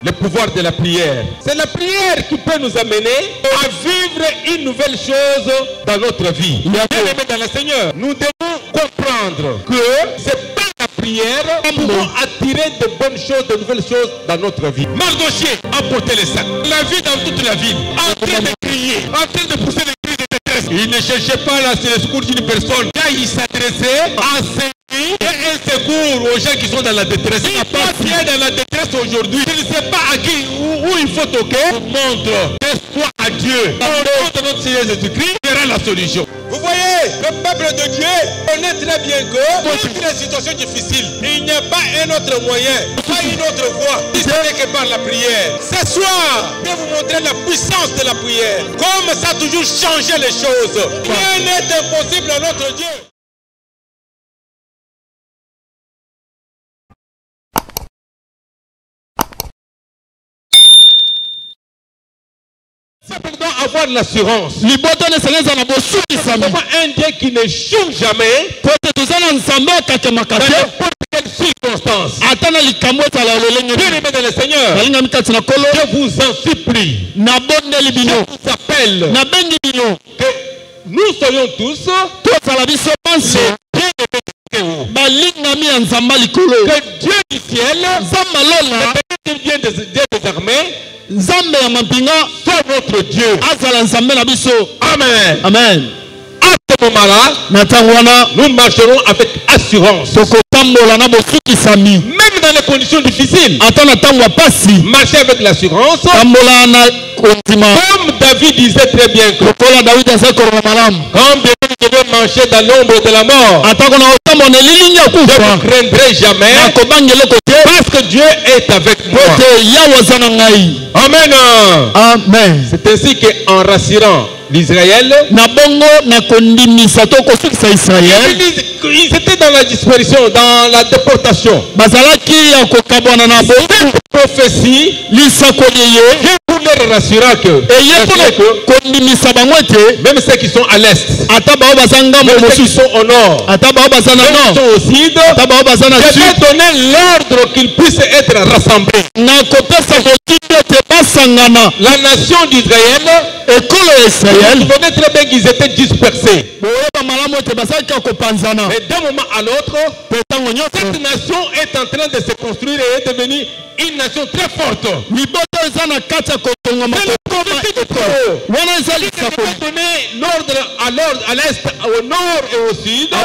le pouvoir de la prière. C'est la prière qui peut nous amener à vivre une nouvelle chose dans notre vie. Bien-aimés dans le Seigneur, nous devons comprendre que c'est pas la prière qui pouvons attirer de bonnes choses, de nouvelles choses dans notre vie. Mardochée a porté les sacs. La vie dans toute la ville, en train de crier, en train de pousser des cris de détresse. Il ne cherchait pas là sur le secours d'une personne. Là, il s'adressait à ses et un secours aux gens qui sont dans la détresse. Si toi tu es dans la détresse aujourd'hui, tu ne sais pas à qui, où il faut toquer, montre, laisse-toi à Dieu. Au nom de notre Seigneur Jésus-Christ, il y aura la solution. Vous voyez, le peuple de Dieu connaît très bien que dans une situation difficile, il n'y a pas un autre moyen, pas une autre voie, si ce n'est que par la prière. Ce soir, je vais vous montrer la puissance de la prière. Comme ça a toujours changé les choses. Rien n'est impossible à notre Dieu. Simplement avoir l'assurance. C'est pas un Dieu qui ne joue jamais. Dans n'importe quelle circonstance. Bien-aimés dans le Seigneur, je vous en supplie. Je vous appelle que nous soyons tous que Dieu du ciel, Dieu des armées, soit votre Dieu. Amen. Amen. À ce moment-là, nous marcherons avec assurance. Même dans les conditions difficiles, marcher avec l'assurance. Comme David disait très bien, quand je vais marcher dans l'ombre de la mort, je ne craindrai jamais parce que Dieu est avec moi. Amen. Amen. C'est ainsi qu'en rassurant l'Israël, ils étaient dans la disparition, dans la déportation. Cette prophétie, je voulais leur rassurer que même ceux qui sont à l'est, même ceux qui sont au nord, même ceux qui sont au sud, je vais donner l'ordre qu'ils puissent être rassemblés. La nation d'Israël, vous connaissez très bien qu'ils étaient dispersés. Mais d'un moment à l'autre, cette nation est en train de se construire et est devenue une nation très forte. C'est la prophétie de Dieu. Il avait donné l'ordre à l'est, au nord et au sud. Et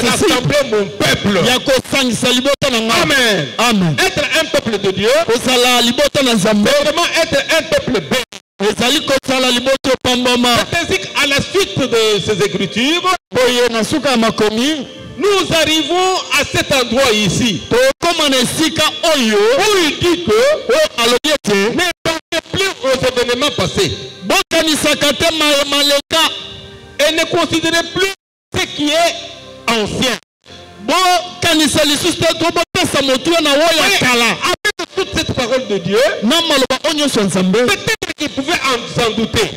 rassembler mon peuple. Amen. Amen. Être un peuple de Dieu, c'est vraiment être un peuple béni. C'est ainsi qu'à la suite de ces écritures, nous arrivons à cet endroit ici où il dit que ne pensez plus aux événements passés et ne considérez plus ce qui est ancien. Avec toute cette parole de Dieu, peut-être qu'il pouvait s'en douter.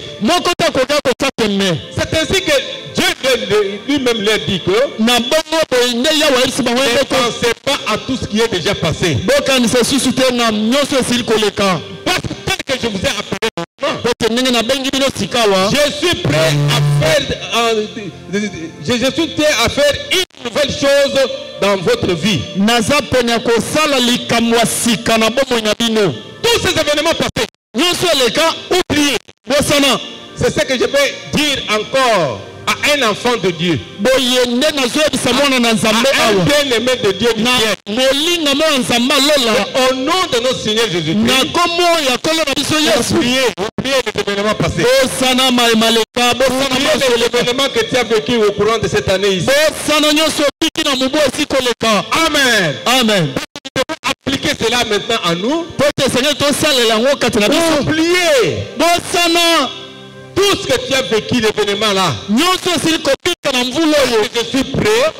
C'est ainsi que Dieu lui-même leur dit que ne pensez pas à tout ce qui est déjà passé. Parce que tel que je vous ai appelé, je suis prêt à faire une nouvelle chose dans votre vie. Tous ces événements passés, oubliez. C'est ce que je vais dire encore à un enfant de Dieu, à un bien-aimé de Dieu du ciel. Au nom de notre Seigneur Jésus-Christ, oubliez les événements passés. Oubliez les événements que tu as vécu au courant de cette année ici. Amen. Amen. Nous devons appliquer cela maintenant à nous. Oubliez tout ce que tu as vécu, l'événement là. Je suis prêt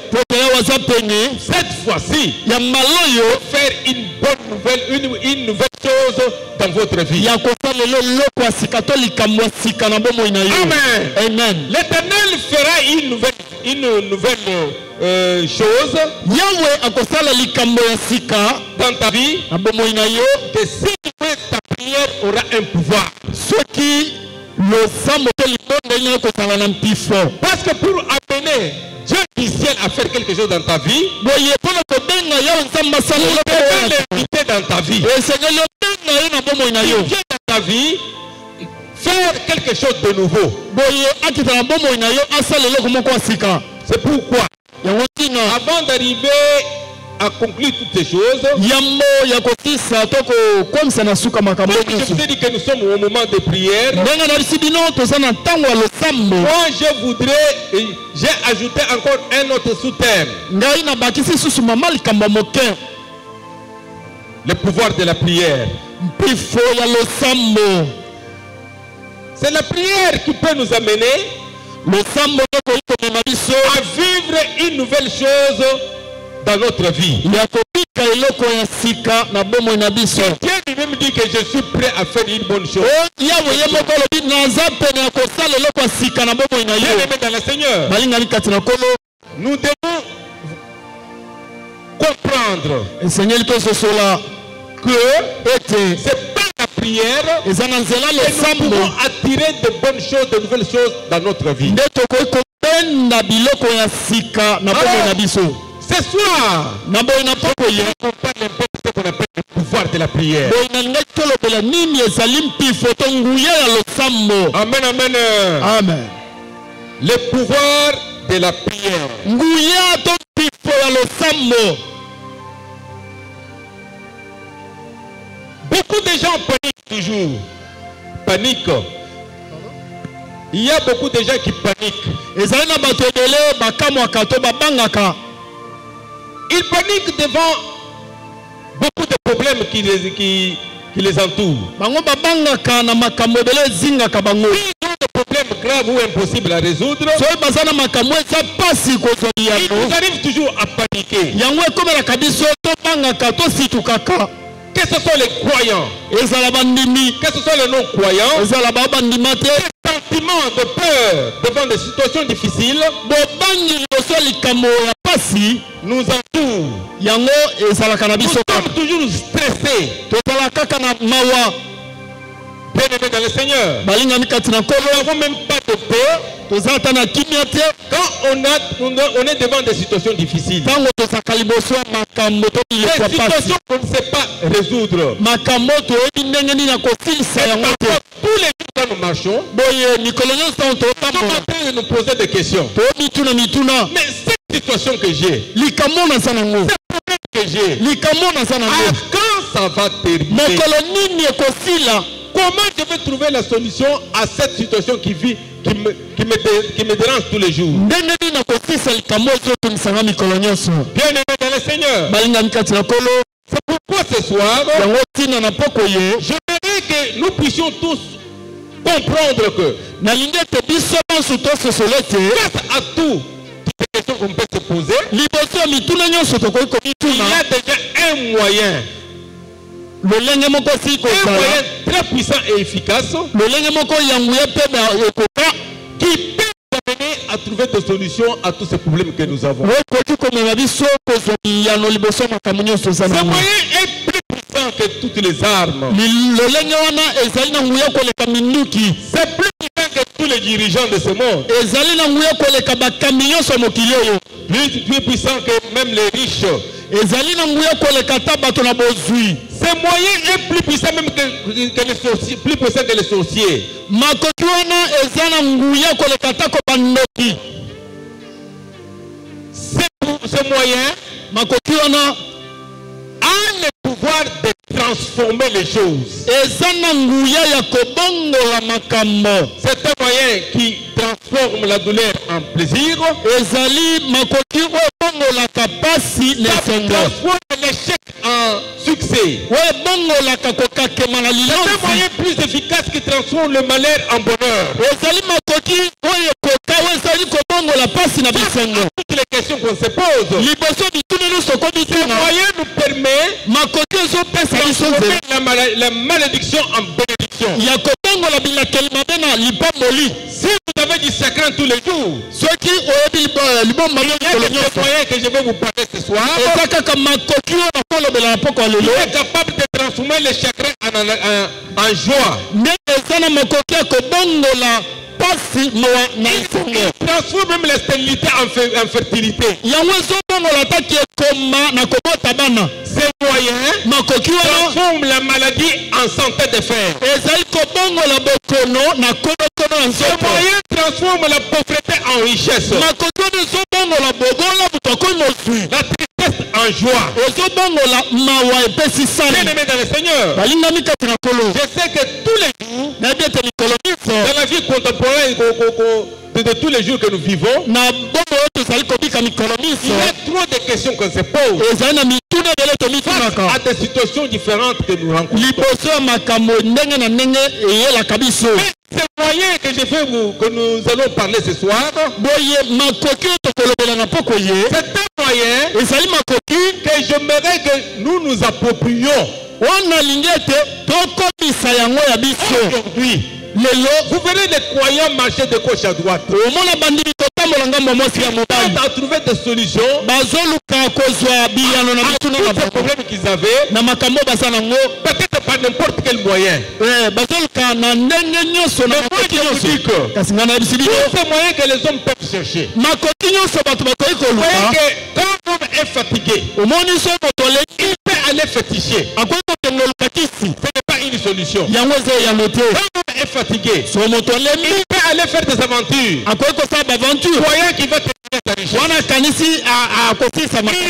cette fois-ci faire une bonne nouvelle, une nouvelle chose dans votre vie. Amen. Amen. L'Éternel fera une nouvelle une nouvelle chose dans ta vie, que si ta prière aura un pouvoir. Parce que pour amener Dieu du ciel à faire quelque chose dans ta vie, il peut l'inviter dans ta vie. Il vient dans ta vie faire quelque chose de nouveau. C'est pourquoi, avant d'arriver à conclure toutes ces choses, je vous ai dit que nous sommes au moment de prière. Moi je voudrais, j'ai ajouté encore un autre sous-thème. Le pouvoir de la prière. C'est la prière qui peut nous amener à vivre une nouvelle chose dans notre vie. Dieu lui-même dit que je suis prêt à faire une bonne chose. Bien aimé dans le Seigneur, nous devons comprendre que c'est pas la prière que nous pouvons attirer de bonnes choses, de nouvelles choses dans notre vie. Ce soir, on parle un peu de ce qu'on appelle le pouvoir de la prière. Amen, amen. Amen. Le pouvoir de la prière. Beaucoup de gens paniquent toujours. Paniquent. Il y a beaucoup de gens qui paniquent. Ils paniquent devant beaucoup de problèmes qui les entourent. Ils ont des problèmes graves ou impossibles à résoudre. Ils nous arrivent toujours à paniquer. Que ce soit les croyants, que ce soit les non-croyants, les sentiments de peur devant des situations difficiles nous entourent. Nous sommes toujours stressés. Bien aimé dans le Seigneur, nous n'avons même pas de peur quand on est devant des situations difficiles. Des situations qu'on ne sait pas résoudre. Tous les jours quand nous marchons, nous sommes en train de nous poser des questions. Mais cette situation que j'ai, ce problème que j'ai, quand ça va terminer? Comment je vais trouver la solution à cette situation qui me dérange tous les jours? Bien aimé dans le Seigneur, c'est pourquoi ce soir, j'aimerais que nous puissions tous comprendre que face à tout, toutes les questions qu'on peut se poser, il y a déjà un moyen. Un moyen très puissant et efficace qui peut nous amener à trouver des solutions à tous ces problèmes que nous avons. Ce moyen est plus puissant que toutes les armes. C'est plus puissant que tous les dirigeants de ce monde. Plus puissant que même les riches. Ce moyen est plus puissant même que les sorciers, plus puissant que les sorciers. Ce moyen a le pouvoir de transformer les choses. C'est un moyen qui transforme la douleur en plaisir. Ça transforme l'échec en succès. C'est un moyen plus efficace qui transforme le malheur en bonheur. Toutes les questions qu'on se pose, ce moyen nous permet de transformer la malédiction en bénédiction. Si vous avez du chagrin tous les jours, moyen que je vais vous parler ce soir. Il est capable de transformer le chagrin en joie. Il transforme même la stérilité en fertilité. Ces moyens transforment la maladie en santé de fer. Ces moyens transforment la pauvreté en richesse. La tristesse en joie. Bien-aimé dans le Seigneur, je sais que tous les jours, dans la vie contemporaine de tous les jours que nous vivons, il y a trop de questions qu'on se pose face à des situations différentes que nous rencontrons. C'est moyen que que nous allons parler ce soir. C'est un moyen que j'aimerais que nous approprions aujourd'hui. Vous verrez les croyants marcher de gauche à droite. Ils ont trouvé des solutions à tous les problèmes qu'ils avaient. Peut-être par n'importe quel moyen. Mais moi je vous dis que tous ces moyens que les hommes peuvent chercher. Vous voyez que quand l'homme est fatigué, il peut aller féticher. Ce n'est pas une solution. Quand l'homme est fatigué, il peut aller faire des aventures. Croyant qu'il va terminer sa richesse. Il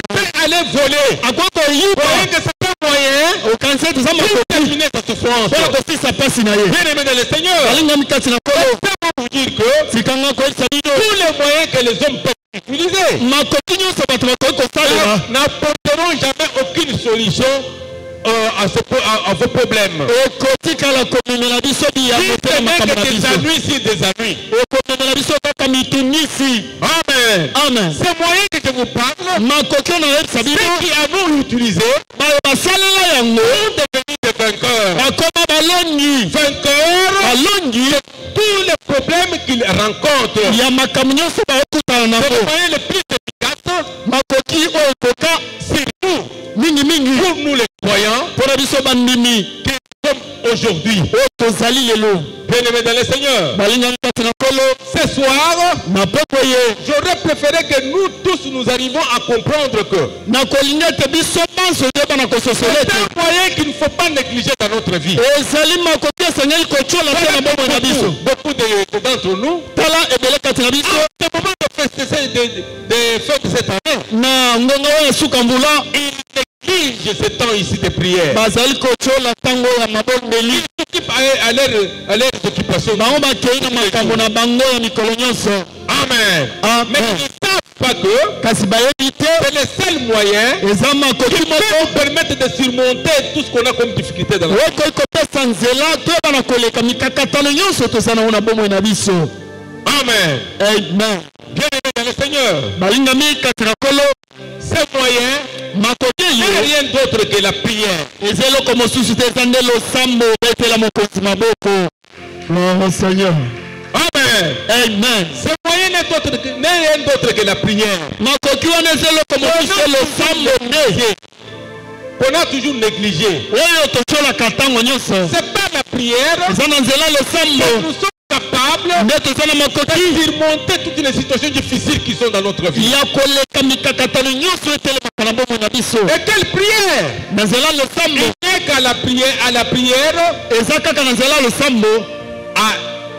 peut aller voler. Croyant que c'est un moyen pour terminer sa souffrance. Bien-aimé dans le Seigneur, je peux vous dire que tous les moyens que les hommes peuvent utiliser n'apporteront jamais aucune solution à vos problèmes. Si ce n'est que des ennuis sur des ennuis. Amen. Ces moyens que je vous parle, ceux qui avons utilisé pour devenir des vainqueurs. Vainqueurs, tous les problèmes qu'ils rencontrent. C'est le moyen le plus efficace. C'est nous. Pour nous les croyants, qui sommes aujourd'hui. Bien-aimés dans le Seigneur, ce soir, j'aurais préféré que nous tous nous arrivions à comprendre que c'est un moyen qu'il ne faut pas négliger dans notre vie. Beaucoup d'entre nous, c'est le moment de fêter cette année. Ils négligent ce temps ici de prière. Ils s'occupent à leurs occupations. Amen. Mais ils ne savent pas que c'est le seul moyen qui peut nous permettre de surmonter tout ce qu'on a comme difficulté dans la vie. Amen. Bien-aimé dans le Seigneur, ces moyens n'est rien d'autre que la prière. Amen. Ce moyen n'est rien d'autre que la prière. On a toujours négligé. C'est pas la prière que nous sommes capables de surmonter toutes les situations difficiles qui sont dans notre vie. Et quelle prière? Il n'est qu'à la prière à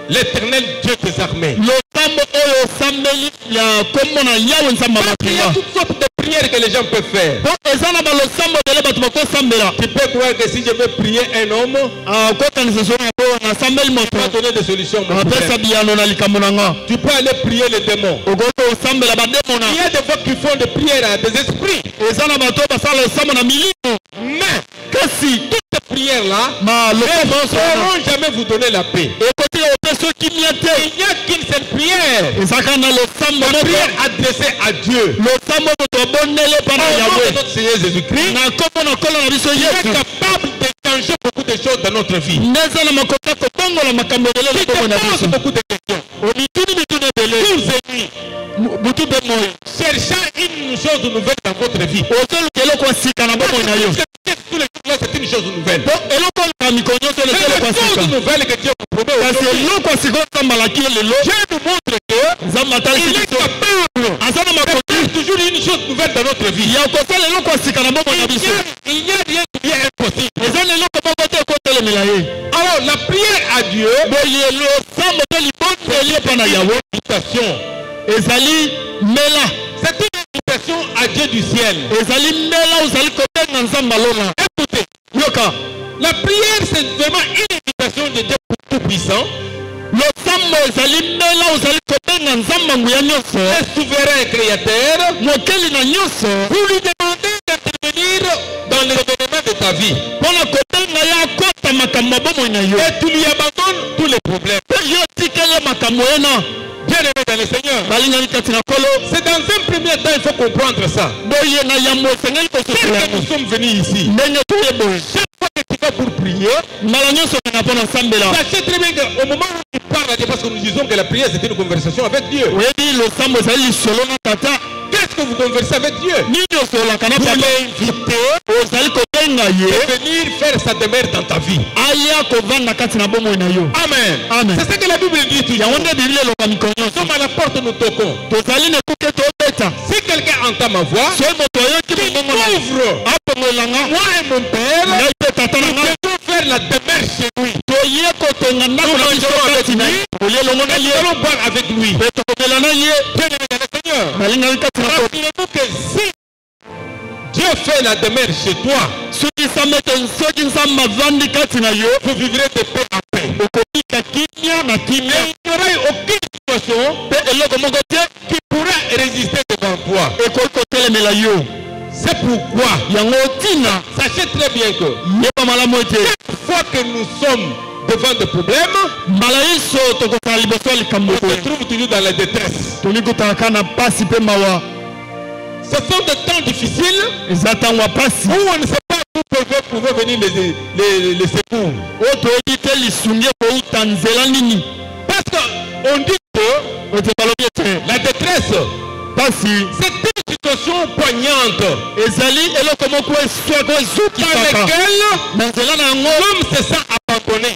l'Éternel Dieu des armées. Il y a toutes sortes de prières que les gens peuvent faire. Tu peux croire que si je veux prier un homme, il va donner des solutions. Tu peux aller prier les démons. Il y a des fois qui font des prières à des esprits. Mais toutes ces prières-là ne pourront jamais vous donner la paix. Il n'y a qu'une seule prière. La prière adressée à Dieu. Au nom de notre Seigneur Jésus-Christ, il est capable de changer beaucoup de choses dans notre vie. Il te pose beaucoup de questions. Jours et nuits. cherchant une chose nouvelle dans votre vie. Tous les jours là, c'est une chose nouvelle. Et la chose nouvelle que Dieu vous promet aujourd'hui, Dieu nous montre que il est capable de faire toujours une chose nouvelle dans notre vie. Il n'y a rien qui est impossible. Alors la prière à Dieu, c'est une invitation à Dieu du ciel. Écoutez, la prière c'est vraiment une invitation de Dieu tout-puissant. Le souverain créateur, vous lui demandez d'intervenir dans les événements de ta vie. Et tu lui abandonnes tous les problèmes. Bien aimé dans le Seigneur, c'est dans un premier temps, il faut comprendre ça. C'est que nous sommes venus ici. Chaque fois que tu vas pour prier, sachez très bien qu'au moment où tu parles à Dieu, parce que nous disons que la prière c'est une conversation avec Dieu. Qu'est-ce que vous conversez avec Dieu? Vous l'invitez de venir faire sa demeure dans ta vie. Amen. C'est ce que la Bible dit toujours. Nous sommes à la porte, nous toquons. Si quelqu'un entend ma voix, qu'il ouvre. Moi et mon père, nous devons faire la demeure chez lui. Nous mangerons avec lui. Nous allons boire avec lui. Bien aimé dans le Seigneur, rappelez-vous que si Dieu fait la demeure chez toi, vous vivrez de paix en paix. Et il n'y aura aucune situation qui pourra résister devant toi. C'est pourquoi, sachez très bien que chaque fois que nous sommes devant des problèmes, on se trouve toujours dans la détresse. Ce sont des temps difficiles où on ne sait pas où pouvez venir les secours. Parce qu'on dit que la détresse, c'est une situation poignante dans laquelle l'homme se sent abandonné,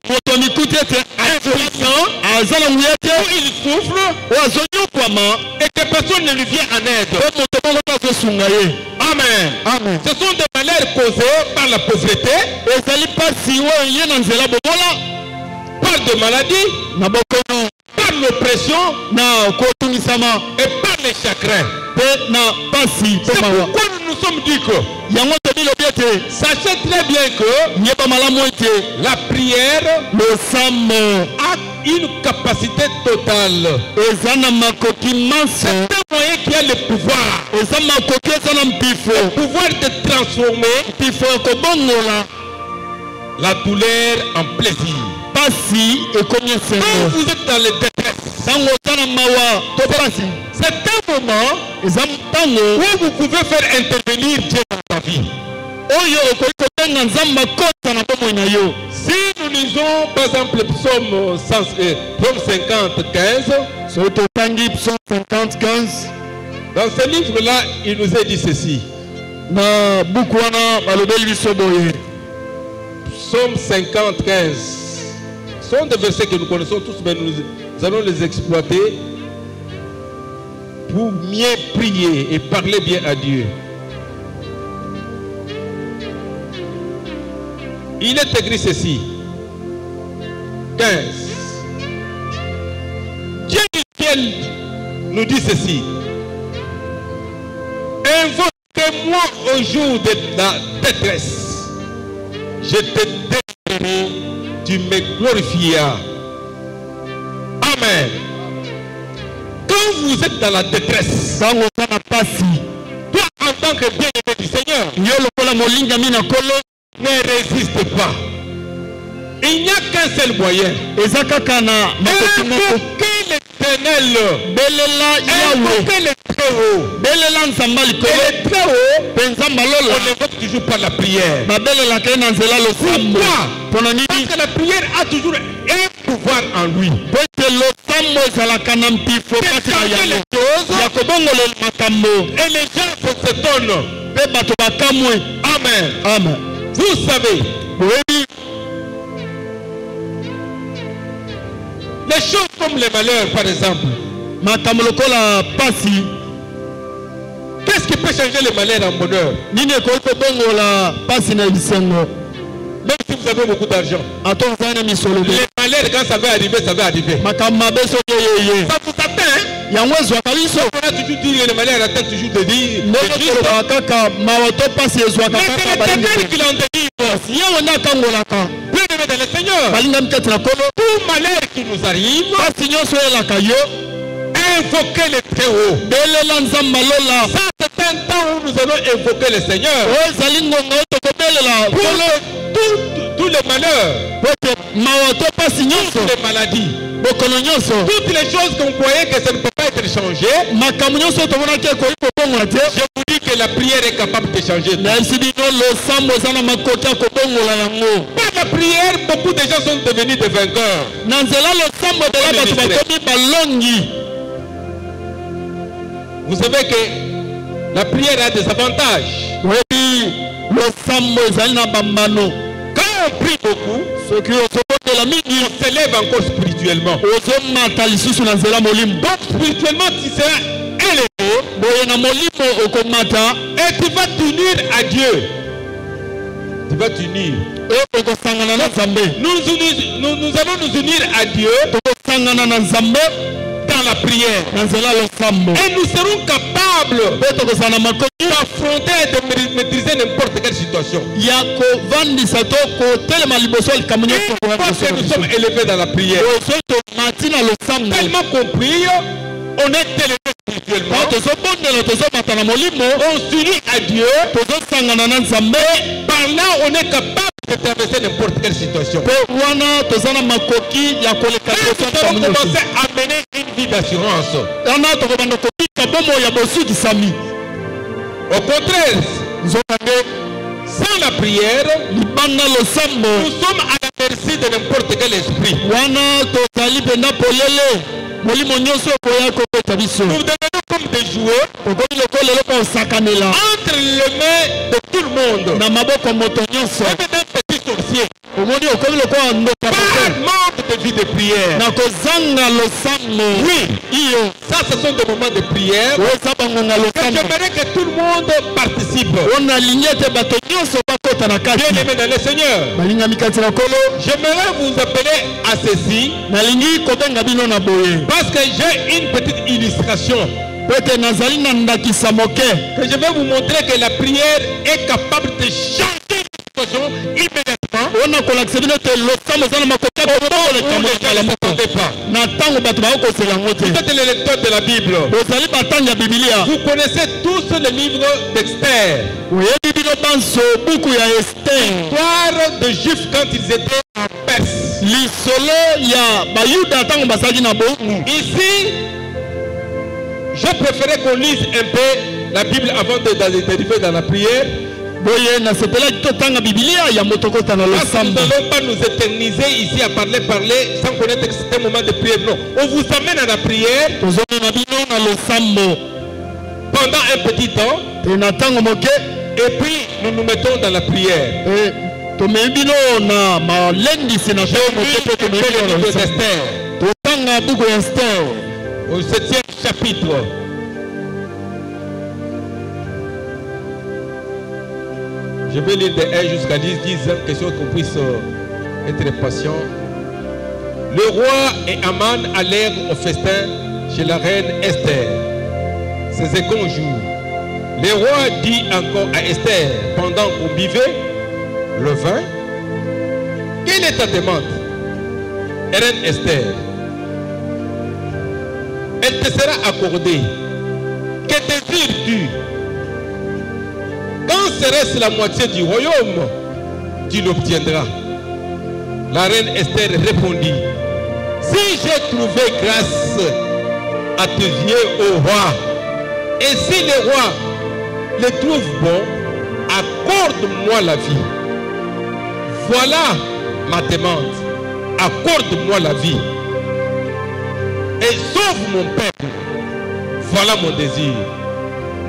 impuissant, où il souffre et que personne ne lui vient en aide. Amen. Ce sont des malheurs causés par la pauvreté, par des maladies, par l'oppression et par les chagrins. C'est pourquoi nous nous sommes dit que sachez très bien que la prière a une capacité totale. C'est un moyen qui a le pouvoir de transformer la douleur en plaisir. Quand vous êtes dans les détresse, c'est un moment où vous pouvez faire intervenir Dieu dans ta vie. Si nous lisons par exemple Psaume 50-15, dans ce livre-là, il nous est dit ceci. Psaume 50-15. Ce sont des versets que nous connaissons tous, mais nous allons les exploiter pour mieux prier et parler bien à Dieu. Il est écrit ceci. 15. Dieu du ciel nous dit ceci. Invoquez-moi au jour de la détresse. Je te délivrerai, tu me glorifieras. Amen. Quand vous êtes dans la détresse, toi en tant que bien-aimé du Seigneur, ne résiste pas. Il n'y a qu'un seul moyen. Invoquez l'Éternel. Invoquez le Très-Haut. Et le Très-Haut, on l'évoque toujours par la prière. Pourquoi? Parce que la prière a toujours un pouvoir en lui. Changer les choses. Et les gens s'étonnent. Amen. Amen. Vous savez, les choses comme les malheurs, par exemple. Qu'est-ce qui peut changer les malheurs en bonheur? Même si vous avez beaucoup d'argent, les malheurs, quand ça va arriver, ça va arriver. Ça vous atteint, hein? On a toujours dit les malheurs atteignent toujours de dire. Mais c'est l'éternel qui l'a dit. Bien-aimé dans le Seigneur, tout malheur qui nous arrive, invoquer le très haut. Ça, c'est un temps où nous allons invoquer le Seigneur. Tous les malheurs, toutes les maladies, toutes les choses qu'on croyait que ça ne peut pas être changé, je vous dis que la prière est capable de changer. Par la prière, beaucoup de gens sont devenus des vainqueurs. Vous savez que la prière a des avantages. Quand on prie beaucoup, on s'élève encore spirituellement. Donc spirituellement, tu seras élevé et tu vas t'unir à Dieu. Tu vas t'unir. Nous allons nous unir à Dieu dans la prière. Et nous serons capables d'affronter et de maîtriser n'importe quelle situation. Une fois que nous sommes élevés dans la prière, tellement compris, on est élevé spirituellement, on s'unit à Dieu, par là on est capable de traverser n'importe quelle situation. Nous allons commencer à mener une vie d'assurance. Au contraire, sans la prière, nous sommes à la merci de n'importe quel esprit. Nous devenons comme des jouets entre les mains de tout le monde. Même d'un petit sorcier. Par manque de vie de prière. Oui, ça ce sont des moments de prière. J'aimerais que tout le monde participe. Bien-aimé dans le Seigneur, j'aimerais vous appeler à ceci parce que j'ai une petite illustration que je vais vous montrer que la prière est capable de changer une situation immédiatement. Vous êtes les lecteurs de la Bible. Vous connaissez tous le livre d'Esther. L'histoire de Juifs quand ils étaient en Perse. Ici, je préférais qu'on lise un peu la Bible avant d'arriver dans la prière. Parce que nous n'allons pas nous éterniser ici à parler sans connaître que c'est un moment de prière. Non, on vous amène à la prière pendant un petit temps et puis nous nous mettons dans la prière. Je lis le livre d'Esther au 7e chapitre. Je vais lire de 1 jusqu'à 10, question qu'on puisse être patient. Le roi et Aman allèrent au festin chez la reine Esther. Ces seconds jours, le roi dit encore à Esther, pendant qu'on buvait le vin, quelle est ta demande, reine Esther? Elle te sera accordée. Que désires-tu? Quand serait-ce la moitié du royaume? Tu l'obtiendras. La reine Esther répondit, si j'ai trouvé grâce à tes yeux, ô roi, et si le roi le trouve bon, accorde-moi la vie. Voilà ma demande. accorde-moi la vie et sauve mon peuple. Voilà mon désir.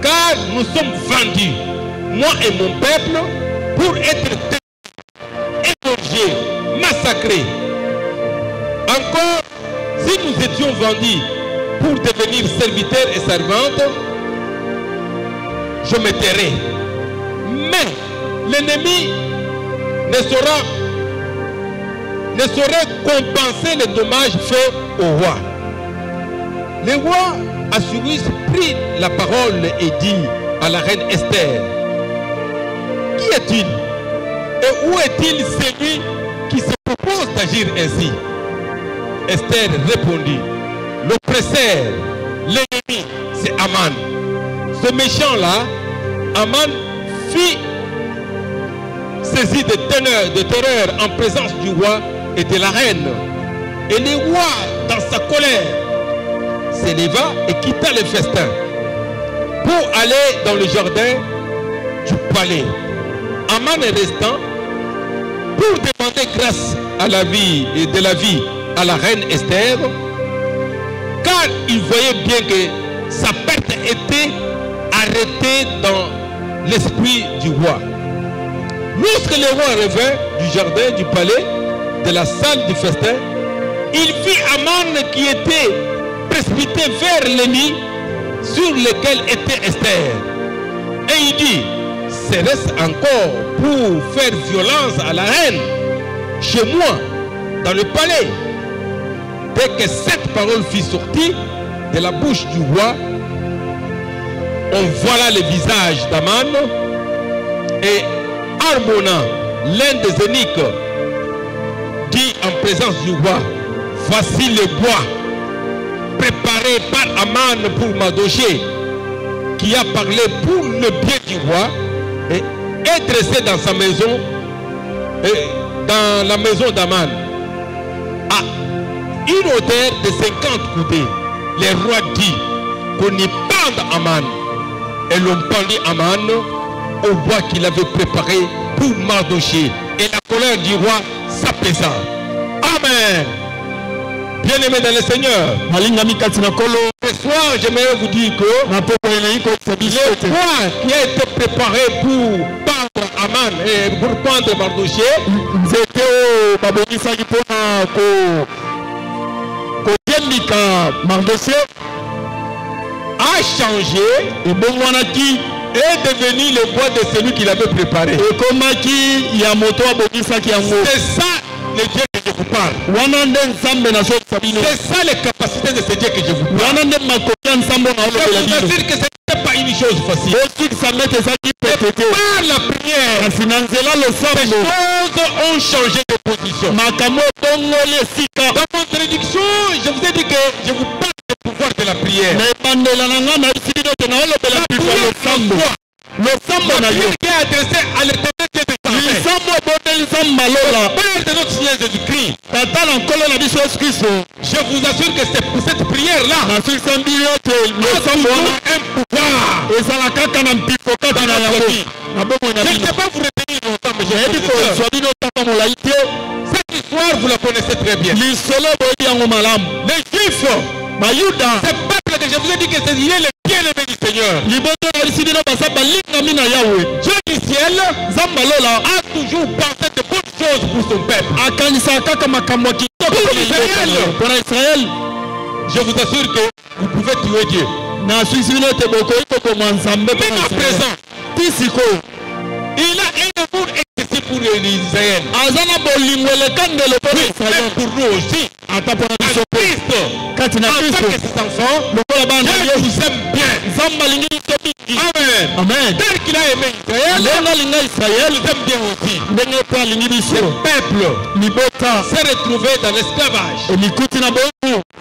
Car nous sommes vendus, moi et mon peuple, pour être égorgés, massacrés. Encore, si nous étions vendus pour devenir serviteurs et servantes, je me tairais. Mais l'ennemi ne saurait compenser les dommages faits au roi. Le roi Assuérus prit la parole et dit à la reine Esther: qui est-il et où est-il celui qui se propose d'agir ainsi? Esther répondit: l'oppresseur, l'ennemi, c'est Aman. Ce méchant-là, Aman, fit saisi de terreur en présence du roi et de la reine. Et le roi, dans sa colère, s'éleva et quitta le festin pour aller dans le jardin du palais. Aman restant pour demander grâce à la vie et de la vie à la reine Esther, car il voyait bien que sa perte était arrêtée dans l'esprit du roi. Lorsque le roi revint du jardin du palais, de la salle du festin, il vit Aman qui était précipité vers le lit sur lequel était Esther. Et il dit: serait-ce encore pour faire violence à la reine chez moi, dans le palais? Dès que cette parole fut sortie de la bouche du roi, on voilà le visage d'Aman et Harmona, l'un des eunuques, dit en présence du roi: voici le bois préparé par Aman pour Mardochée, qui a parlé pour le bien du roi, et est dressé dans sa maison, et dans la maison d'Aman, à une hauteur de 50 coudées. Le roi dit qu'on y pende Aman, et l'on pendit Aman au bois qu'il avait préparé pour Mardochée, et la colère du roi s'apaisa. Amen. Bien-aimés dans le Seigneur, ce soir j'aimerais vous dire que le bois qui a été préparé pour pendre Aman et pour pendre Mardochée a changé et est devenu le bois de celui qui l'avait préparé. C'est ça le Dieu que je vous parle. C'est ça les capacités de ce Dieu que je vous parle. Je vous assure que ce n'est pas une chose facile. Par la prière, ces choses ont changé de position. Dans mon prédiction, je vous ai dit que je vous parle du pouvoir de la prière. La prière qui est adressée à l'éternel Dieu de ta le Père de notre Seigneur Jésus-Christ. Je vous assure que c'est pour cette prière-là un pouvoir dans notre vie. Je ne sais pas vous retenir longtemps, mais cette histoire, vous la connaissez très bien. Les Juifs, ce peuple que je vous ai dit que c'est le bien-aimé du Seigneur. Dieu du ciel a toujours pensé de bonnes choses pour son peuple. Pour Israël, je vous assure que vous pouvez tuer Dieu. Mais à présent, il a un amour excessif pour Israël. Même pour nous aussi. En Christ, en tant que ses enfants, Dieu vous aime bien. Amen. Amen. Tel qu'il a aimé Israël, il aime bien aussi. Le peuple s'est retrouvé dans l'esclavage.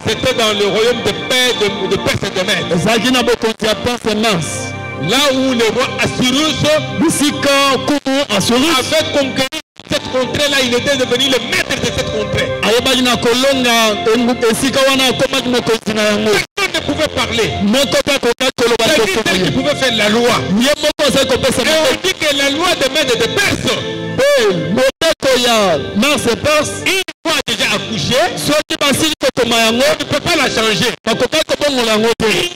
C'était dans le royaume de Perse et de Mède. Là où le roi Assuérus avait conquéri cette contrée-là, il était devenu le maître de cette contrée. Personne ne pouvait parler. C'est lui qui pouvait faire la loi. Et on dit que la loi de Mède et de Perse, une fois déjà changer, on ne peut pas la changer. Il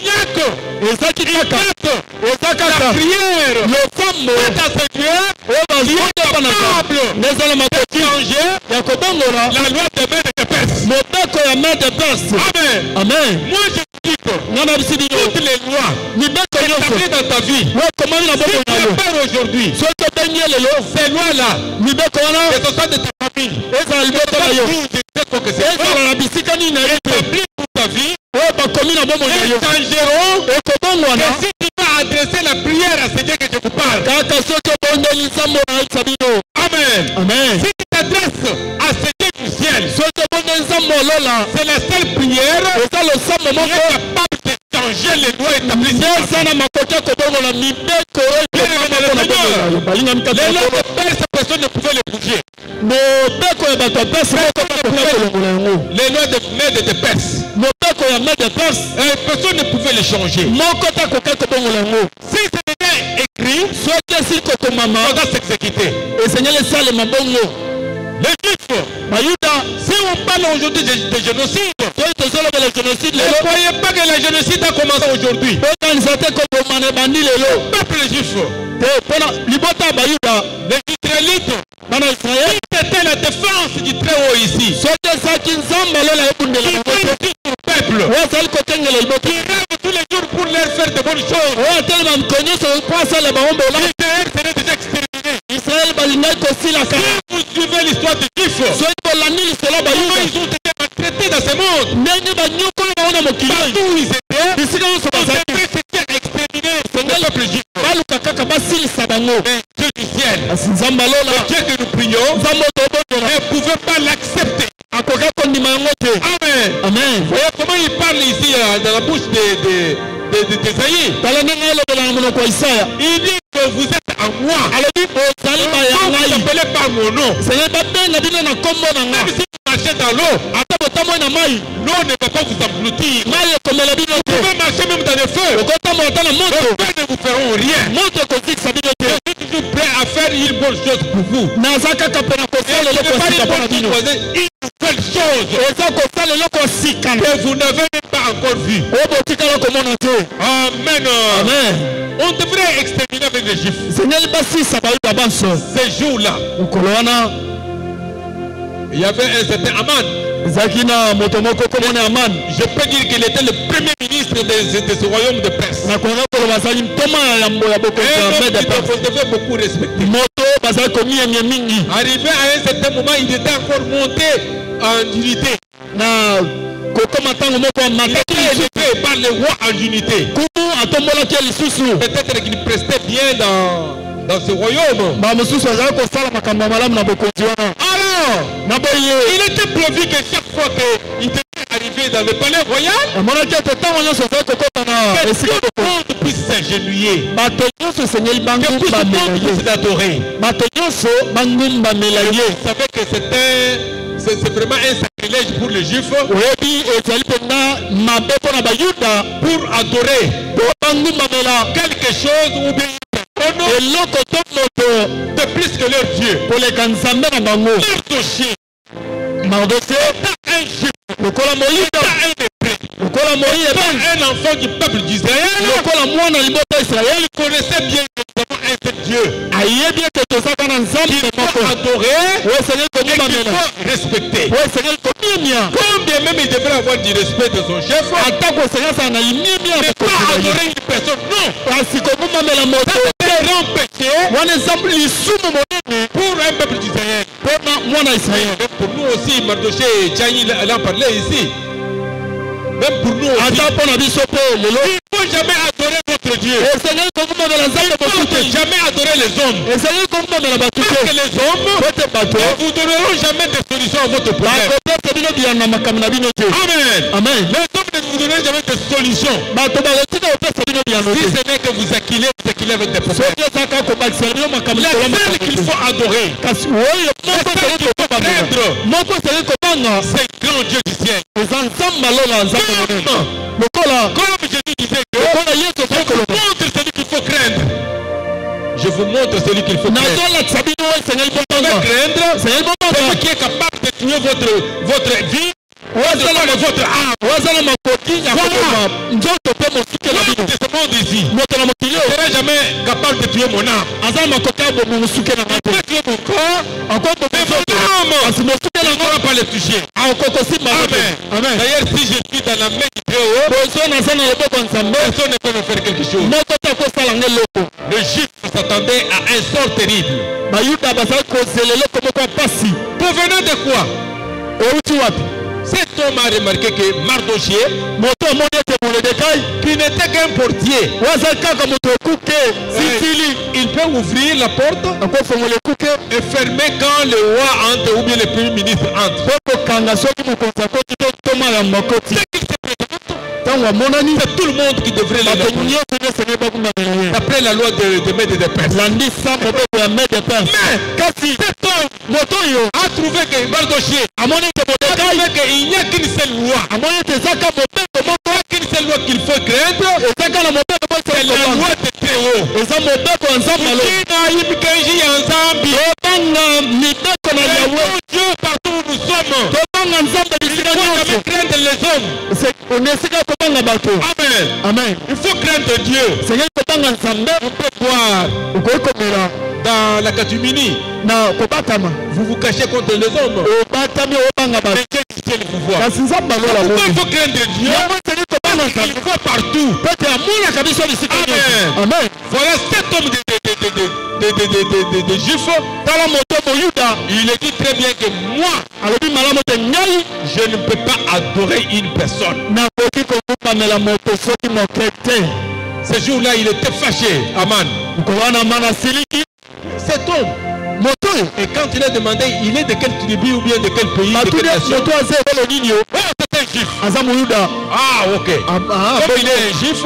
n'y a que la prière à ce Dieu qui est capable de changer la loi de main de Perse. Amen. Moi je dis que toutes les lois établies dans ta vie, si tu as peur aujourd'hui, ces lois-là, que ce soit de ta famille, que ce soit établi pour ta vie, elles changeront que si tu vas adresser la prière à ce Dieu que je vous parle. Amen. Si tu t'adresses à ce Dieu du ciel, c'est la seule prière qui est capable de changer les lois établies. Les lois de Perse, personne ne pouvait les bouger. Les lois de Mède de Perse, personne ne pouvait les changer. Si c'est déjà écrit, on va s'exécuter. Les Juifs, si on parle aujourd'hui de génocide, ne croyez pas que le génocide a commencé aujourd'hui. Le peuple juif, les Israélites, c'était la défense du Très-Haut ici. Qui bénit son peuple, qui rêve tous les jours pour leur faire de bonnes choses. Israël serait déjà exterminé. Si vous suivez l'histoire des Juifs, comment ils ont été maltraités dans ce monde, partout où ils étaient, ils étaient exterminés. C'est le peuple juif. Mais Dieu du ciel, le Dieu que nous prions, ne pouvait pas l'accepter. Amen. Voyez comment il parle ici dans la bouche d'Ésaïe. Il dit que vous êtes en moi. Vous appelez par mon nom. Même si vous marchez dans l'eau, l'eau ne va pas vous engloutir. Vous pouvez marcher même dans le feu. Le feu ne vous feront rien. Je suis toujours prêt à faire une bonne chose pour vous. Et ce n'est pas une nouvelle chose que vous n'avez même pas encore vue. Amen. On devrait exterminer avec les Juifs. Ces jours-là, il y avait un certain Aman. Je peux dire qu'il était le premier ministre de ce royaume de Perse. Un homme qu'il devait beaucoup respecter. Arrivé à un certain moment, il était encore monté en unité. Il était élevé par le roi en unité. Peut-être qu'il prestait bien dans ce royaume. Alors, il était prévu que chaque fois qu'il était arrivé dans le palais royal, que tout le monde puisse s'agenouiller, que tout le monde puisse l'adorer. Vous savez que c'est vraiment un sacrilège pour les Juifs pour adorer quelque chose ou bien de plus que leur Dieu. Leur dossier est un Juif, un enfant du peuple d'Israël. Il connaissait bien un seul Dieu qu'il faut adorer et qu'il faut respecter. Combien même il devrait avoir du respect de son chef, mais pas adorer une personne, non. Ça c'est un grand péché pour un peuple d'Israël. Pour nous aussi, Mardoché et Tchaï l'en parlait ici. Même pour nous aussi, il ne faut jamais adorer votre Dieu. Il ne faut jamais adorer les hommes. Parce que les hommes ne vous donneront jamais de solution à votre problème. Amen. Les hommes ne vous donneront jamais de solution. Si ce n'est que vous acquillez avec des problèmes. La seule qu'il faut adorer, la seule qu'il faut craindre, c'est le grand Dieu du ciel. Comme je disais que je vous montre celui qu'il faut craindre. Je vous montre celui qu'il faut craindre. Celui qui est capable de tuer votre votre vie, votre âme. De ce monde ici, ne sera jamais capable de tuer mon âme. Il peut tuer mon corps, mais mon âme, il ne pourra pas le toucher. Amen. D'ailleurs, si je suis dans la main du Très-Haut, personne ne peut me faire quelque chose. Le juif s'attendait à un sort terrible. Provenant de quoi? Cet homme a remarqué que Mardoché, qui n'était qu'un portier, il peut ouvrir la porte et fermer quand le roi entre ou bien le premier ministre entre. C'est tout le monde qui devrait le d'après la loi de Mède et de Perse. Mais cet homme a trouvé que Mardoché a trouvé qu'il n'y a qu'une seule loi. Il n'y a qu'une seule loi qu'il faut craindre. C'est la loi de Très-Haut. Dieu partout où nous sommes. Il faut jamais craindre les hommes. Amen. Il faut craindre Dieu. On peut voir dans la catimini. Vous vous cachez contre les hommes. Mais Dieu vous voit. Pourquoi il faut craindre Dieu? Il voit partout. Amen. Voilà cet homme de juif. Il dit très bien que moi, je ne peux pas adorer une personne. Ce jour-là, il était fâché. Amen. Cet homme, et quand il a demandé, il est de quelle tribu ou bien de quel pays, de quelle nation? C'est un juif. Ah, ok. Comme il est un juif,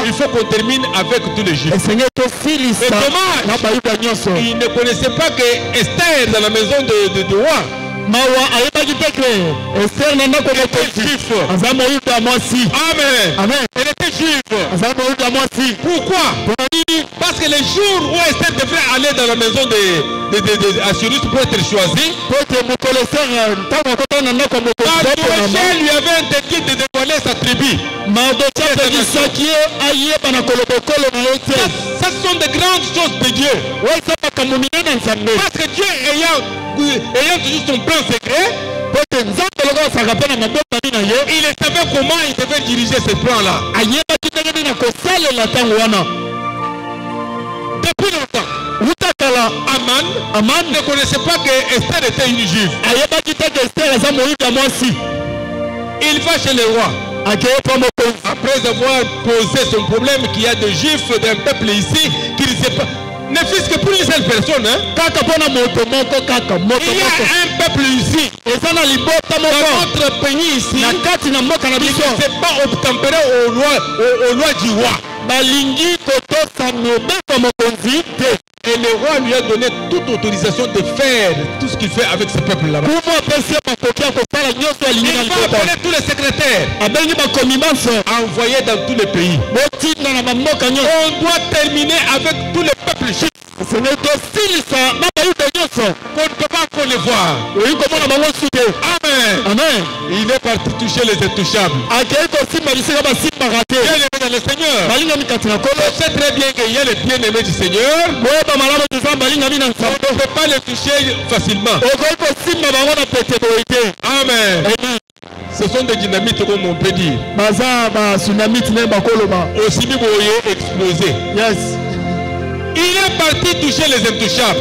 il faut qu'on termine avec tous les juifs. C'est dommage. Il ne connaissait pas que Esther dans la maison de roi. Amen. Elle était juive. Pourquoi? Parce que les jours où Esther devrait aller dans la maison d'Assuérus pour être choisie, Mardoché lui avait interdit de dévoiler sa tribu. Ça sont de grandes choses de Dieu. Parce que Dieu ayant toujours son plan secret, il savait comment il devait diriger ce plan-là. Depuis longtemps, Aman ne connaissait pas que Esther était une juive. Il va chez le roi. Après avoir posé son problème qu'il y a des juifs d'un peuple ici qui ne sait pas. Ne fût-ce que pour une seule personne, hein? Il y a un peuple ici, dans notre pays ici, qui ne s'est pas obtempéré aux lois du roi. Et le roi lui a donné toute autorisation de faire tout ce qu'il fait avec ce peuple là-bas. Il va appeler tous les secrétaires envoyés dans tous les pays. On doit terminer avec tous les peuples juifs. On ne peut pas qu'on les voit. Amen. Il est parti toucher les intouchables. Bien-aimé dans le Seigneur. On sait très bien qu'il y a les bien-aimés du Seigneur. On ne peut pas les toucher facilement. Amen. Ce sont des dynamites comme on peut dire. Aussi bien explosé. Yes. Il est parti toucher les intouchables.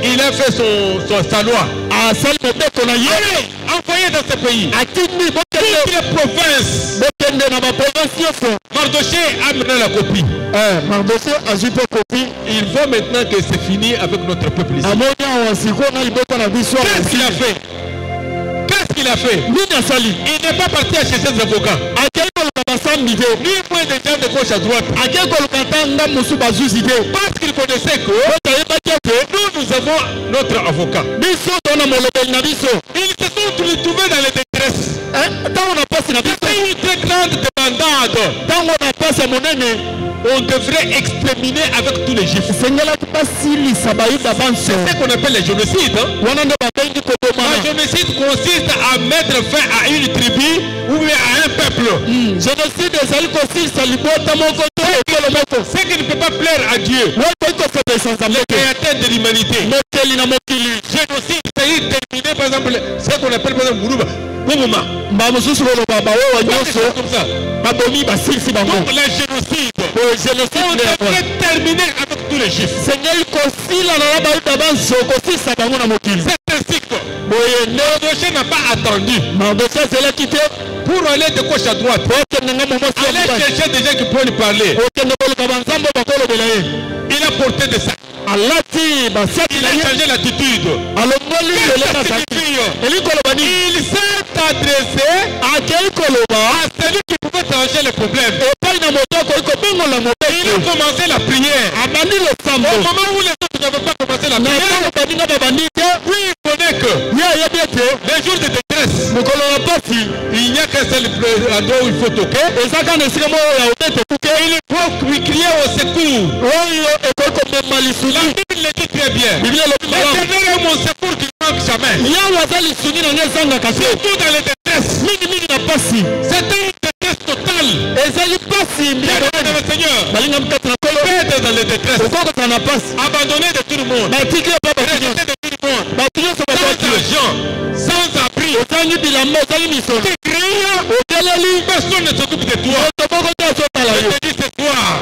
Il a fait sa loi. Envoyé dans ce pays. Toutes les provinces. Mardoché a mené la copie. Il voit maintenant que c'est fini avec notre peuple ici. Qu'est-ce qu'il a fait? Il n'est pas parti à chercher des avocats. Ni moins de gens de gauche à droite. Parce qu'il connaissait que nous avons notre avocat. Ils se sont trouvés dans les détresses. C'était une très grande débandade. on devrait exterminer avec tous les juifs. C'est ce qu'on appelle le génocide. Le génocide consiste à mettre fin à une tribu ou à un peuple. Ce qui ne peut pas plaire à Dieu, le créateur de l'humanité. Génocide, c'est terminé par exemple, ce qu'on appelle par exemple Mourouba. Donc la génocide, on devrait terminer avec tous les juifs. C'est ainsi que Mardochée n'a pas attendu pour aller de gauche à droite. Aller chercher des gens qui peuvent lui parler. Il a porté des sacs. Il a changé l'attitude. Il s'est adressé à celui qui pouvait changer les problèmes. Il a commencé la prière. Au moment où les autres n'avaient pas commencé la prière, oui, il connaît que les jours de détresse, il n'y a qu'un seul endroit où il faut toquer. Il faut lui crier au secours. La Bible le dit très bien. L'éternel est mon secours qui ne manque jamais. Surtout dans les détresses. C'est une détresse totale. Seigneur, perdre dans les détresses. Abandonné de tout le monde. Rejeté de tout le monde. Sans argent. Sans abri. Personne ne s'occupe de toi.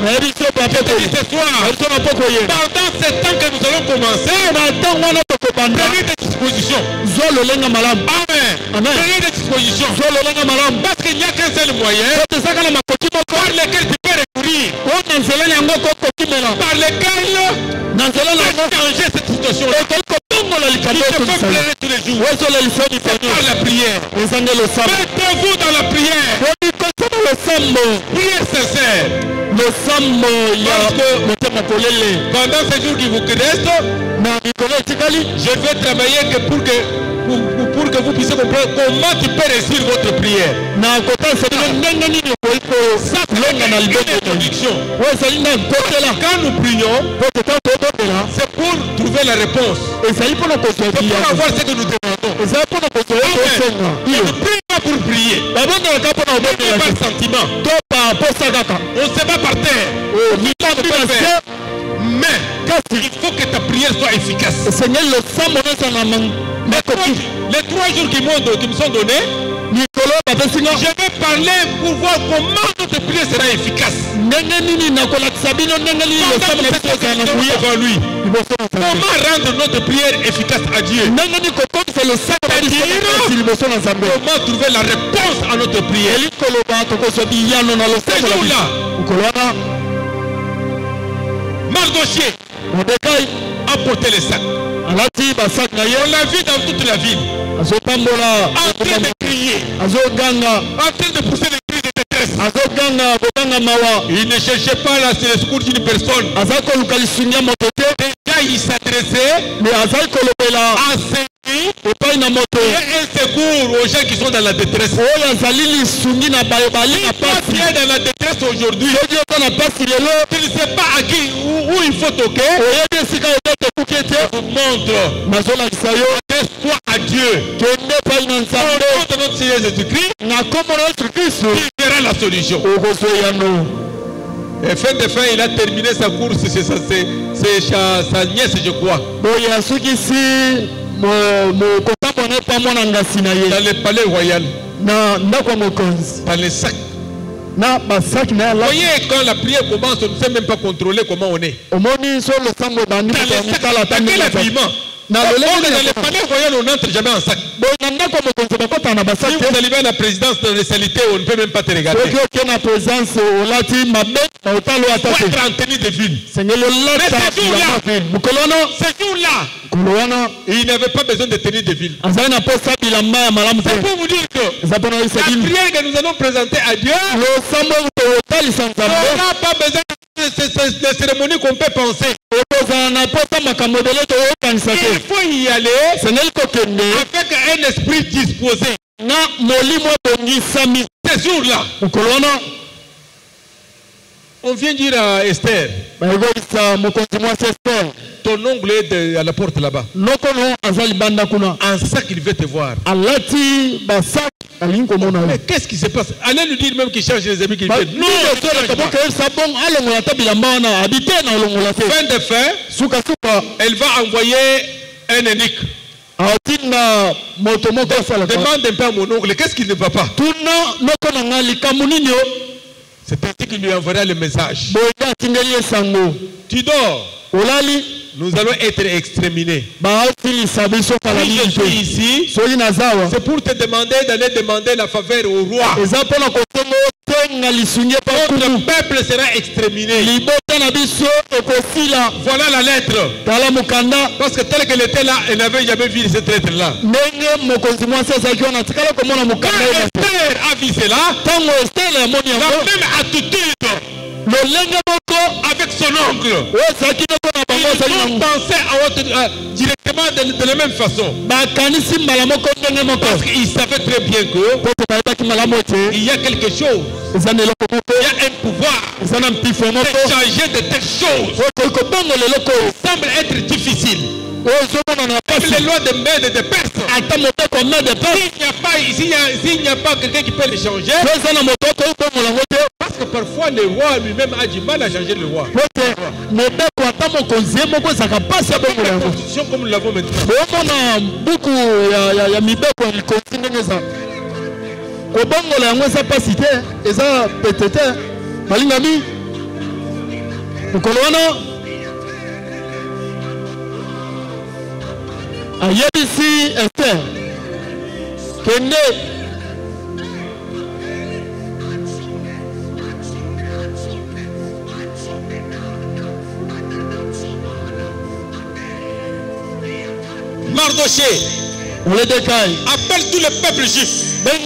Je te dis ce soir. Pendant ce temps que nous allons commencer, prenez des dispositions. Amen. Prenez des dispositions. Parce qu'il n'y a qu'un seul moyen par lequel tu peux recourir. Par lequel tu peux changer cette situation. Il te peut pleurer tous les jours. Par la prière. Mettez-vous dans la prière. Prière sincère. Pendant ces jours qui vous restent, je vais travailler pour que vous puissiez comprendre comment tu peux réussir votre prière. Ça, c'est une introduction. Quand nous prions, c'est pour trouver la réponse. C'est pour avoir ce que nous demandons. Et ne prie pas pour prier. Pas par sentiment. On se bat par terre. Mais il faut que ta prière soit efficace. Les 3 jours qui me sont donnés, je vais parler pour voir comment notre prière sera efficace. Comment rendre notre prière efficace à Dieu? Comment trouver la réponse à notre prière? Ce jour-là, Mardochée a porté les sacs. On l'a vu dans toute la ville. En train de crier. En train de pousser des cris de détresse. Il ne cherchait pas là, c'est le secours d'une personne. Déjà il s'adressait à celui et un secours aux gens qui sont dans la détresse. Si tu es dans la détresse aujourd'hui, tu ne sais pas à qui, où il faut toquer. Je vous montre. Adresse-toi à Dieu. Au nom de notre Seigneur Jésus-Christ, tu verras la solution. Et fin de fin, il a terminé sa course. C'est sa nièce, je crois. Dans le palais royal. Dans les sacs. Vous voyez, quand la prière commence, on ne sait même pas contrôler comment on est. Dans les sacs. Dans quel habillement? Dans le palais royal, on n'entre jamais en sac. Si vous arrivez à la présidence dans les salités, on ne peut même pas te regarder. Il faut être en tenue de ville. Mais ce jour-là, il n'avait pas besoin de tenue de ville. C'est pour vous dire que la prière que nous allons présenter à Dieu, on n'a pas besoin de cérémonie qu'on peut penser. Il faut y aller avec un esprit disposé. Ce jour-là, On vient dire à Esther, ton ongle est à la porte là-bas. En ça qu'il veut te voir. Mais qu'est-ce qui se passe? Allez lui dire même qu'il change les habits qu'il fait. Non, fin de fin, elle va envoyer un énique. Demande un peu à mon ongle, qu'est-ce qui ne va pas? C'est ainsi qu'il lui enverra le message. Tu dors. Nous allons être exterminés. Si je suis ici, c'est pour te demander d'aller demander la faveur au roi. Notre peuple sera exterminé. Voilà la lettre. Parce que tel qu'elle était là, elle n'avait jamais vu cette lettre-là. Esther a vu cela. La même attitude. Avec son oncle. Ils ont pensé directement de la même façon. Parce qu'ils savaient très bien que il y a quelque chose. Il y a un pouvoir de changer de telles choses. Ça semble être difficile. Comme les lois de Mède et de Perse. S'il n'y a pas quelqu'un qui peut les changer. Parce que parfois le roi lui-même a du mal à changer le roi. C'est pas la constitution comme nous l'avons maintenant. Mardoché appelle tout le peuple juif. Lancez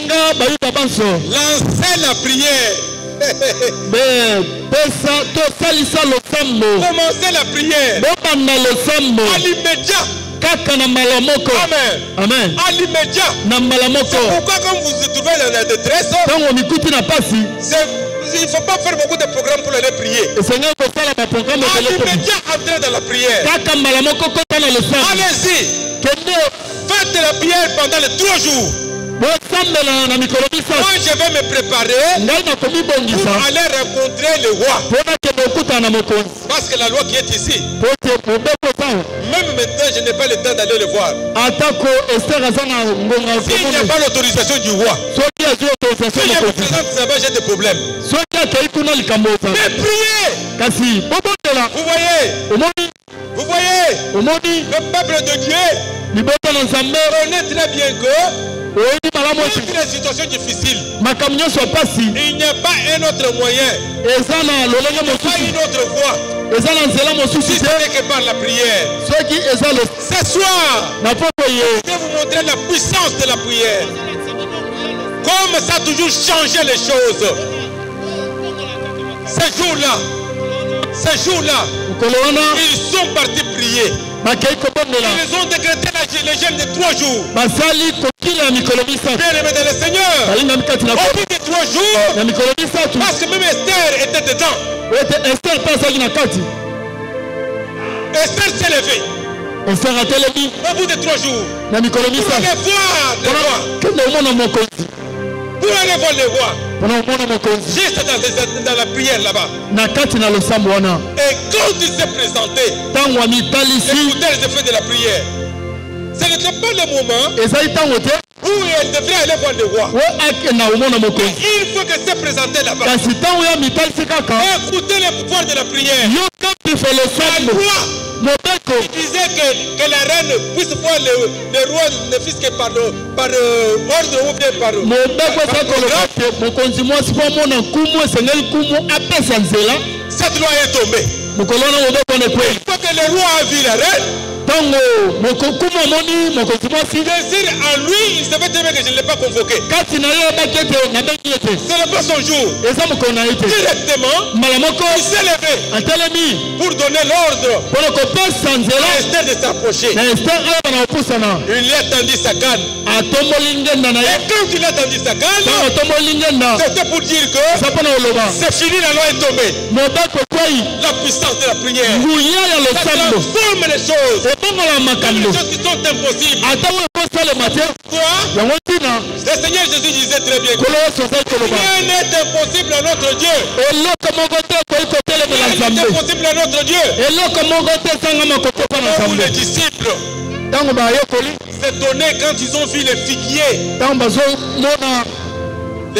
la prière. Commencez la prière. À l'immédiat. Amen. Amen. À l'immédiat. C'est pourquoi quand vous vous trouvez dans la détresse, il ne faut pas faire beaucoup de programmes pour aller prier. À l'immédiat, entrez dans la prière. Allez-y. Faites la prière pendant les 3 jours. Moi, je vais me préparer pour aller rencontrer le roi. Parce que la loi qui est ici, même maintenant, je n'ai pas le temps d'aller le voir. S'il n'y a pas l'autorisation du roi, si je me présente là-bas, j'ai des problèmes. Mais priez. Vous voyez, le peuple de Dieu connaît très bien que dans une situation difficile, il n'y a pas un autre moyen, il n'y a pas une autre voie, si ce n'est que par la prière. Ce soir, je vais vous montrer la puissance de la prière. Comme ça a toujours changé les choses. Ces jours-là, ils sont partis prier. Ils ont décrété le jeûne de 3 jours. Bien aimé dans le Seigneur, au bout de 3 jours, parce que même Esther était dedans. Esther s'est levée. Au bout de 3 jours, pour aller voir le roi. Pour aller voir le roi. Juste dans la prière là-bas. Et quand il s'est présenté, écoutez les effets de la prière. Ce n'était pas le moment où elle devrait aller voir le roi. Il faut qu'elle s'est présentée là-bas. Écoutez le pouvoir de la prière. La loi disait que la reine puisse voir le roi ne fût que par ordre ou bien par cette loi est tombée. Il faut que le roi a vu la reine. Désir en lui, il savait très bien que je ne l'ai pas convoqué. Ce n'est pas son jour. Directement, il s'est levé pour donner l'ordre à Esther de s'approcher. Il lui a tendu sa canne. Et quand il a tendu sa canne, c'était pour dire que c'est fini, la loi est tombée. La puissance de la prière, ça transforme les choses. Les choses qui sont impossibles. Quoi? Le Seigneur Jésus disait très bien que rien n'est impossible à notre Dieu. Rien n'est impossible à notre Dieu. Pour les disciples s'étonnaient quand ils ont vu les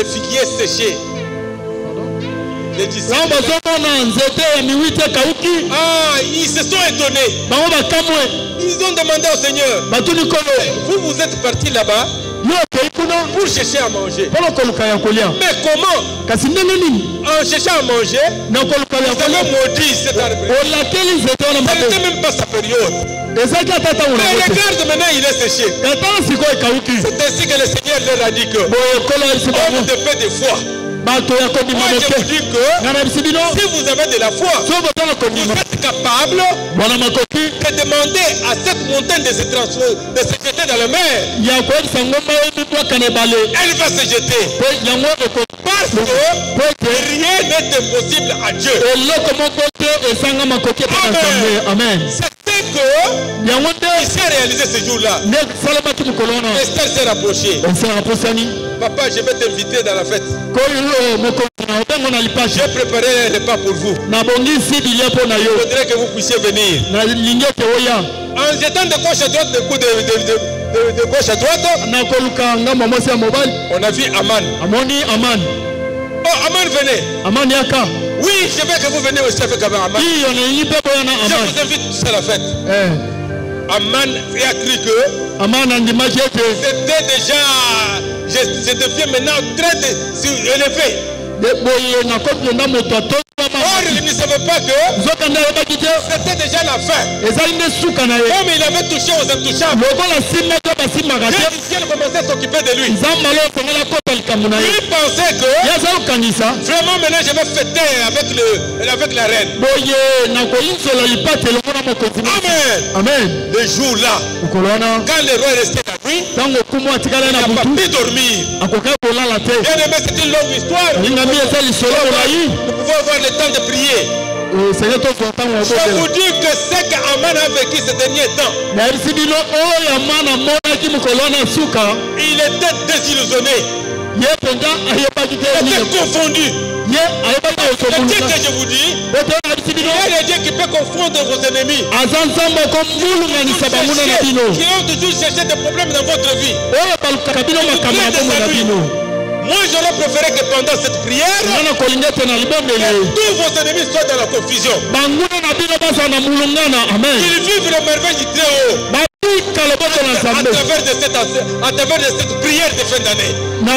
figuiers séchés. Les disciples, ils se sont étonnés. Ils ont demandé au Seigneur, vous êtes partis là-bas pour chercher à manger. Mais comment? En cherchant à manger, vous avez maudit cet arbre. Ce n'était même pas sa période. Mais regarde maintenant, il est séché. C'est ainsi que le Seigneur leur a dit que homme de peu de foi. Moi je vous dis que si vous avez de la foi, vous êtes capable de demander à cette montagne de se jeter dans la mer. Elle va se jeter. Parce que rien n'est impossible à Dieu. Amen. C'est que il s'est réalisé ce jour-là. Esther s'est rapprochée. Papa, je vais t'inviter dans la fête. J'ai préparé un repas pour vous. Il faudrait que vous puissiez venir. En jetant de gauche à droite, de gauche à droite, on a vu Aman. Oh, Aman, venez. Oui, je veux que vous venez aussi avec Aman. Je vous invite tous à la fête. Aman a cru que c'était déjà, je deviens maintenant très élevé. Or, il ne savait pas que c'était déjà la fin. Comme il avait touché aux intouchables, Dieu du ciel commençait à s'occuper de lui. Lui pensait que vraiment maintenant je vais fêter avec la reine. Amen. Le jour-là, quand le roi est resté la nuit, il n'a pas pu dormir. Bien aimé, c'est une longue histoire. Nous pouvons avoir le temps de prier. Je vous dis que ce qu'Aman a vécu ces derniers temps, il était désillusionné. Il était confondu. Le Dieu que je vous dis, il y a des dieux qui peuvent confondre vos ennemis. Qui ont toujours cherché des problèmes dans votre vie. Moi j'aurais préféré que pendant cette prière, tous vos ennemis soient dans la confusion. Ils vivent le merveille du très haut. À travers de cette prière de fin d'année. Je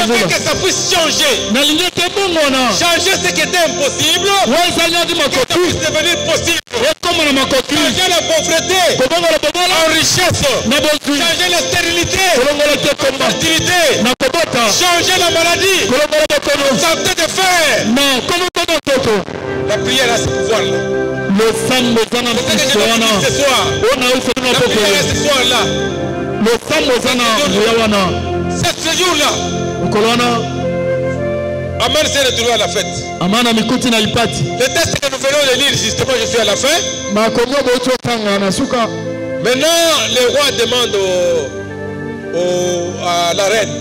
veux que ça puisse changer. Changer ce qui était impossible, que ça puisse devenir possible. Changer la pauvreté en richesse. Changer la stérilité en fertilité. Changer la maladie en santé de fer. La prière a ce pouvoir-là. Ce soir, la prière est ce soir-là. C'est ce jour-là. Aman s'est retrouvé à la fête. Le texte que nous venons de lire, justement, je suis à la fin. Maintenant, le roi demande à la reine.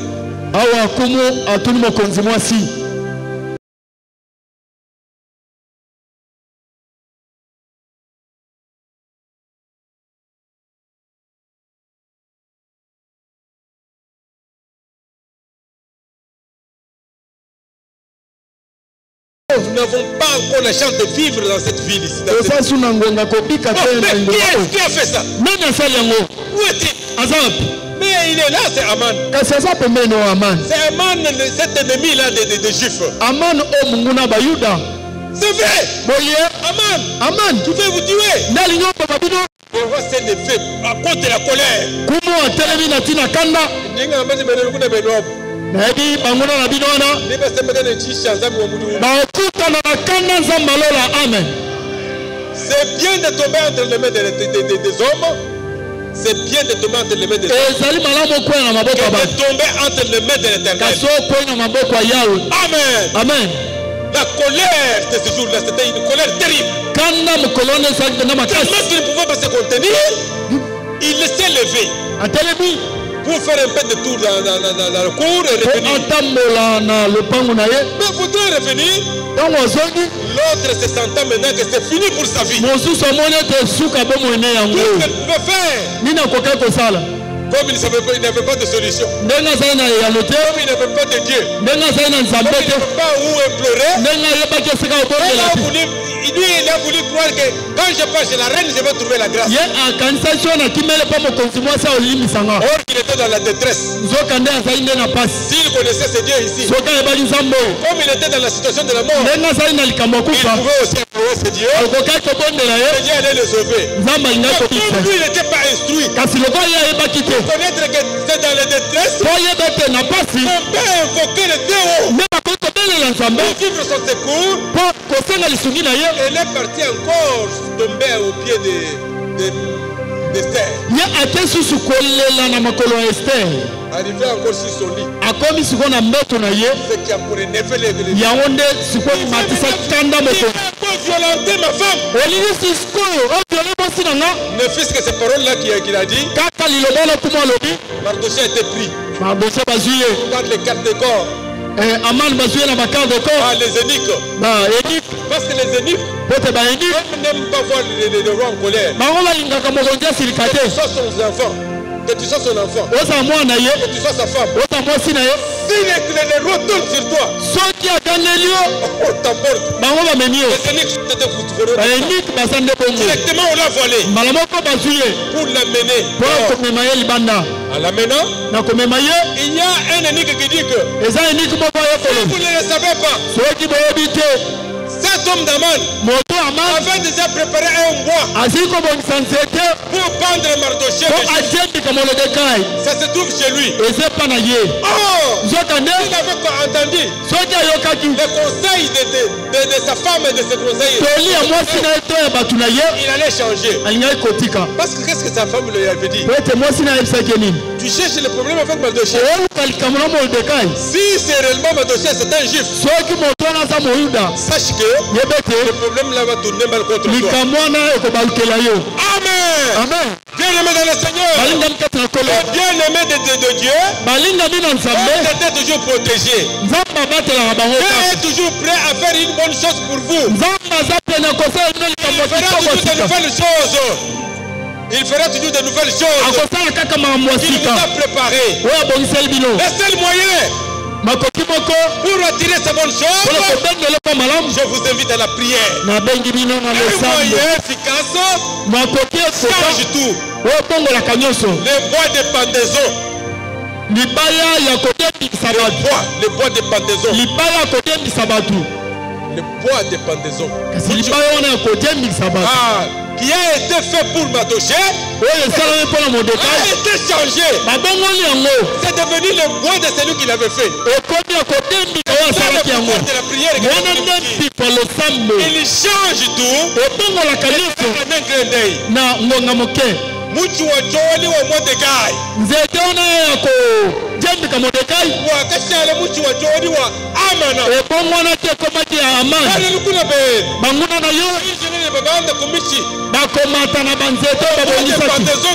Nous n'avons pas encore la chance de vivre dans cette ville ici. Mais qui est-ce qui a fait ça? Où est-il? Mais il est là, c'est Aman. C'est Aman, cet ennemi-là des Juifs. C'est vrai. Aman, tu veux vous tuer. Le roi s'est levé à cause de la colère. C'est bien de tomber entre les mains des hommes. C'est bien de tomber entre les mains des hommes. Que de tomber entre les mains de l'Éternel. Amen. Amen. La colère de ce jour-là, c'était une colère terrible. Tellement qu'il ne pouvait pas se contenir, il s'est levé pour faire un peu de tour dans le cour et revenir. Mais faudrait revenir. L'autre se sentant maintenant que c'est fini pour sa vie. Tout ce qu'il pouvait faire. Comme il n'avait pas de solution. Comme il n'avait pas de Dieu. Comme il n'avait pas où implorer. Il a voulu croire que quand je passe chez la reine, je vais trouver la grâce. Or, il était dans la détresse. S'il connaissait ce Dieu ici, comme il était dans la situation de la mort, il pouvait aussi implorer ce Dieu. Ce Dieu allait le sauver. Comme lui, il n'était pas instruit. Connaître que c'est dans la détresse, on peut invoquer le Dieu pour vivre son secours. Elle est partie encore tomber au pied d'Esther. Arrivé encore sur son lit. Ce qui a pour énerver les violenter ma femme. Ne fût-ce que ces paroles-là qu'il a dit. Mardochée a été pris par les cartes de corps. Aman bazuye na bakar de corps. Ah, les éniques. Parce que les éniques n'aiment pas voir le roi en colère. Que tu sois son enfant. Que tu sois son enfant. Que tu sois sa femme. Si le roi tourne sur toi, on t'emporte. Les éniques t'étaient directement on l'a volé. Pour l'amener. En l'amenant, il y a un énigme qui dit que si vous ne le savez pas, cet homme d'Aman avait déjà préparé un bois pour pendre Mardochée. Ça se trouve chez lui. Oh, il avait entendu le conseil de sa femme et de ses conseillers. Il allait changer. Parce que qu'est-ce que sa femme lui avait dit? Tu cherches le problème avec Mardochée. Si c'est réellement Mardochée, c'est un juif. Sache que le problème là va tourner mal contre toi. Amen. Bien-aimé dans le Seigneur. Bien-aimé de Dieu. Dieu était toujours protégé. Dieu est toujours prêt à faire une bonne chose pour vous. Il fera toujours de nouvelles choses. Il vous a préparé. Le seul moyen pour attirer ces bonnes choses, je vous invite à la prière. Un moyen efficace change tout. Les bois de pendaison. Les bois de pendaison. Le bois de pendaison. Qui a été fait pour Mardochée a été changé. C'est devenu le bois de celui qui l'avait fait. Il change tout. Mutu wa Joeli wa Mordekai. Wakashale mutu wa Joeli wa Amana.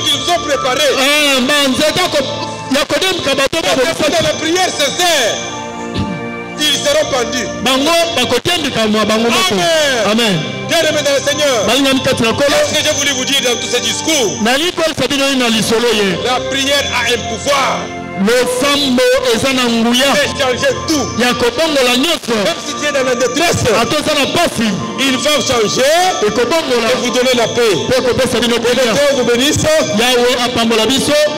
Qu'ils ont préparé. Dans la prière sincère, ils seront pendus. Amen. Bien-aimé dans le Seigneur, qu'est-ce que j'ai voulu vous dire dans tous ces discours? La prière a un pouvoir. Changer tout. Même si tu es dans la détresse, il va changer et vous donner la paix. Que Dieu vous bénisse.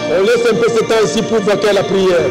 On laisse un peu ce temps ici pour vaquer la prière.